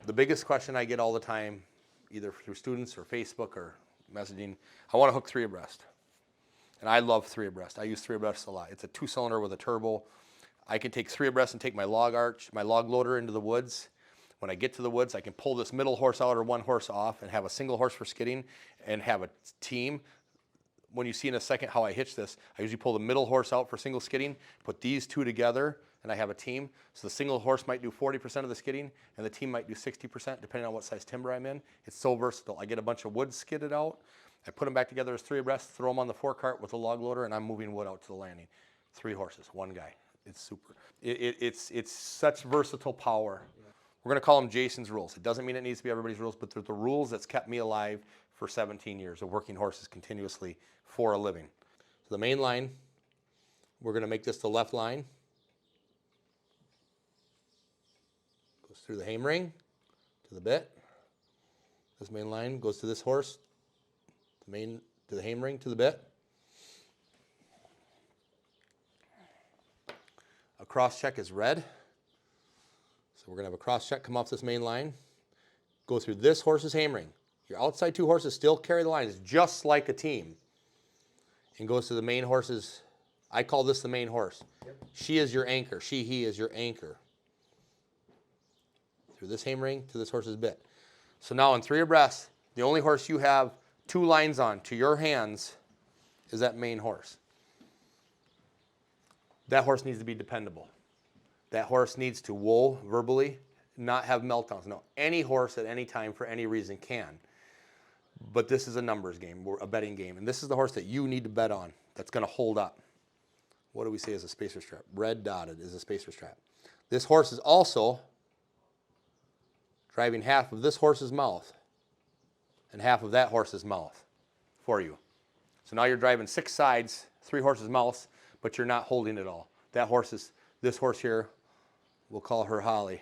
The biggest question I get all the time, either through students or Facebook or messaging, I want to hook 3 abreast. And I love 3 abreast. I use 3 abreast a lot. It's a 2-cylinder with a turbo. I can take 3 abreast and take my log loader into the woods. When I get to the woods, I can pull this middle horse out or 1 horse off and have a single horse for skidding and have a team. When you see in a second how I hitch this, I usually pull the middle horse out for single skidding, put these 2 together, and I have a team. So the single horse might do 40% of the skidding, and the team might do 60%, depending on what size timber I'm in. It's so versatile. I get a bunch of wood skidded out. I put them back together as 3 abreast, throw them on the forecart with a log loader, and I'm moving wood out to the landing. 3 horses, 1 guy. It's super. It's such versatile power. We're going to call them Jason's rules. It doesn't mean it needs to be everybody's rules, but they're the rules that's kept me alive for 17 years of working horses continuously for a living. So the main line, we're going to make this the left line. Goes through the hame ring to the bit. This main line goes to this horse, to the hame ring to the bit. A cross check is red. So we're going to have a cross check come off this main line, go through this horse's hame ring. Your outside 2 horses still carry the lines just like a team. And goes to the main horse's, I call this the main horse. Yep. She is your anchor. He is your anchor. Through this hame ring to this horse's bit. So now in 3 abreast, the only horse you have 2 lines on to your hands is that main horse. That horse needs to be dependable. That horse needs to whoa verbally, not have meltdowns. No, any horse at any time for any reason can. But this is a numbers game, a betting game. And this is the horse that you need to bet on that's going to hold up. What do we say is a spacer strap? Red dotted is a spacer strap. This horse is also driving half of this horse's mouth and half of that horse's mouth for you. So now you're driving 6 sides, 3 horses' mouths, but you're not holding it all. That horse is, this horse here, we'll call her Holly,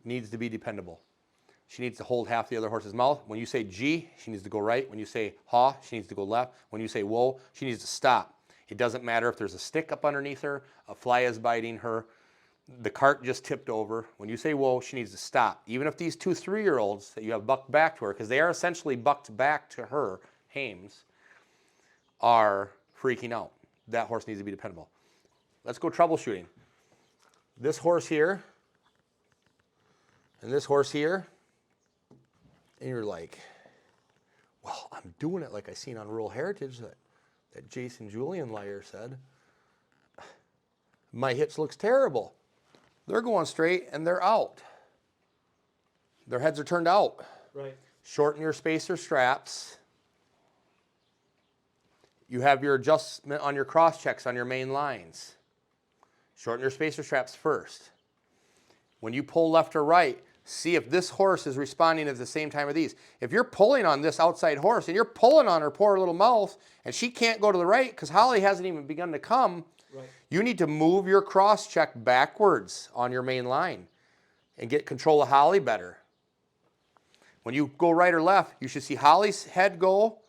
needs to be dependable. She needs to hold half the other horse's mouth. When you say G, she needs to go right. When you say haw, she needs to go left. When you say whoa, she needs to stop. It doesn't matter if there's a stick up underneath her, a fly is biting her, the cart just tipped over. When you say whoa, she needs to stop. Even if these 2 3-year-olds that you have bucked back to her, because they are essentially bucked back to her, hames, are freaking out. That horse needs to be dependable. Let's go troubleshooting. This horse here and this horse here, and you're like, well, I'm doing it like I seen on Rural Heritage that Jason Julian liar said. My hitch looks terrible. They're going straight and they're out. Their heads are turned out. Right. Shorten your spacer straps. You have your adjustment on your cross checks on your main lines. Shorten your spacer straps first. When you pull left or right, see if this horse is responding at the same time of these. If you're pulling on this outside horse and you're pulling on her poor little mouth and she can't go to the right because Holly hasn't even begun to come, right, you need to move your cross check backwards on your main line and get control of Holly better. When you go right or left, you should see Holly's head go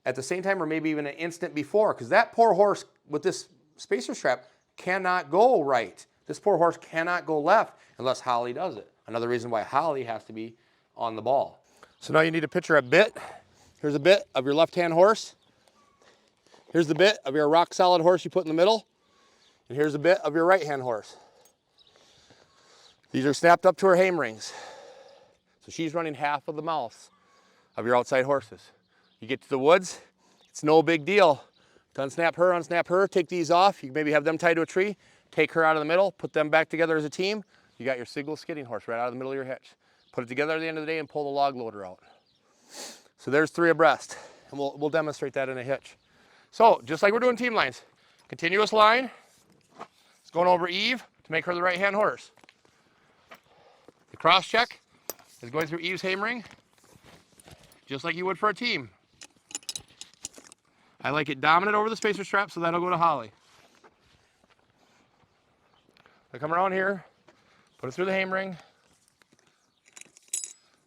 at the same time or maybe even an instant before, because that poor horse with this spacer strap cannot go right. This poor horse cannot go left unless Holly does it. Another reason why Holly has to be on the ball. So now you need to picture a bit. Here's a bit of your left-hand horse. Here's the bit of your rock-solid horse you put in the middle. And here's a bit of your right-hand horse. These are snapped up to her hame rings. So she's running half of the mouth of your outside horses. You get to the woods, it's no big deal. To unsnap her, take these off. You can maybe have them tied to a tree, take her out of the middle, put them back together as a team. You got your single skidding horse right out of the middle of your hitch. Put it together at the end of the day and pull the log loader out. So there's 3 abreast, and we'll demonstrate that in a hitch. So just like we're doing team lines, continuous line. It's going over Eve to make her the right-hand horse. The cross check is going through Eve's hame ring, just like you would for a team. I like it dominant over the spacer strap, so that'll go to Holly. I come around here, put it through the hame ring.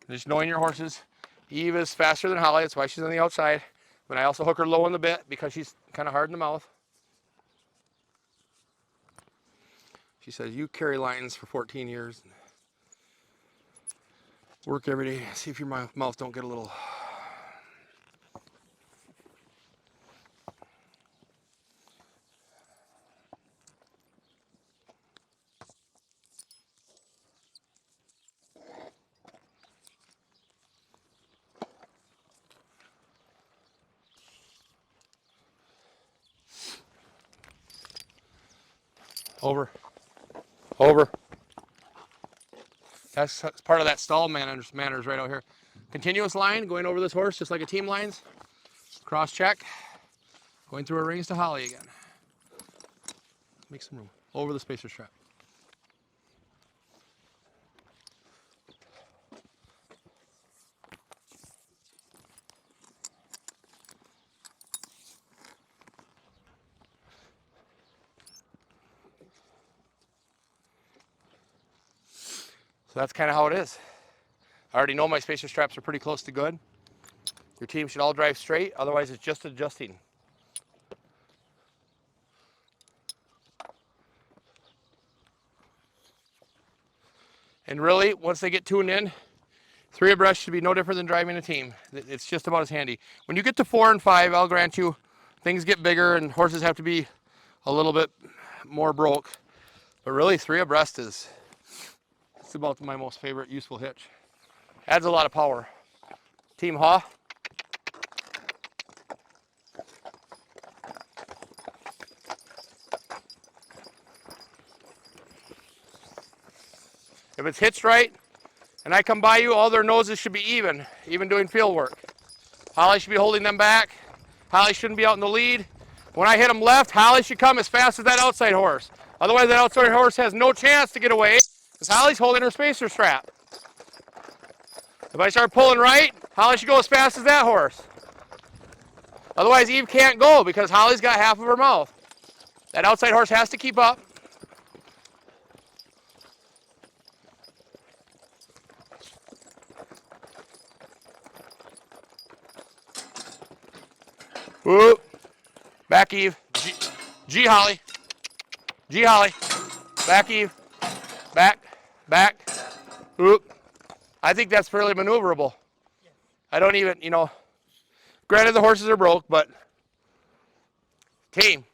Just knowing your horses. Eve is faster than Holly, that's why she's on the outside. But I also hook her low in the bit because she's kind of hard in the mouth. She says, you carry lines for 14 years. Work every day. See if your mouth don't get a little... Over. Over. That's part of that stall manners right out here. Continuous line, going over this horse just like a team lines. Cross check. Going through her reins to Holly again. Make some room. Over the spacer strap. So that's kind of how it is. I already know my spacer straps are pretty close to good. Your team should all drive straight, otherwise it's just adjusting. And really, once they get tuned in, 3 abreast should be no different than driving a team. It's just about as handy. When you get to 4 and 5, I'll grant you, things get bigger and horses have to be a little bit more broke. But really, 3 abreast is about my most favorite useful hitch. Adds a lot of power. Team haw. If it's hitched right, and I come by you, all their noses should be even doing field work. Holly should be holding them back. Holly shouldn't be out in the lead. When I hit them left, Holly should come as fast as that outside horse. Otherwise, that outside horse has no chance to get away, because Holly's holding her spacer strap. If I start pulling right, Holly should go as fast as that horse. Otherwise, Eve can't go because Holly's got half of her mouth. That outside horse has to keep up. Whoop. Back Eve. G Holly. G Holly. Back Eve. Back. Back. Whoop. I think that's fairly maneuverable. I don't even, granted the horses are broke, but team.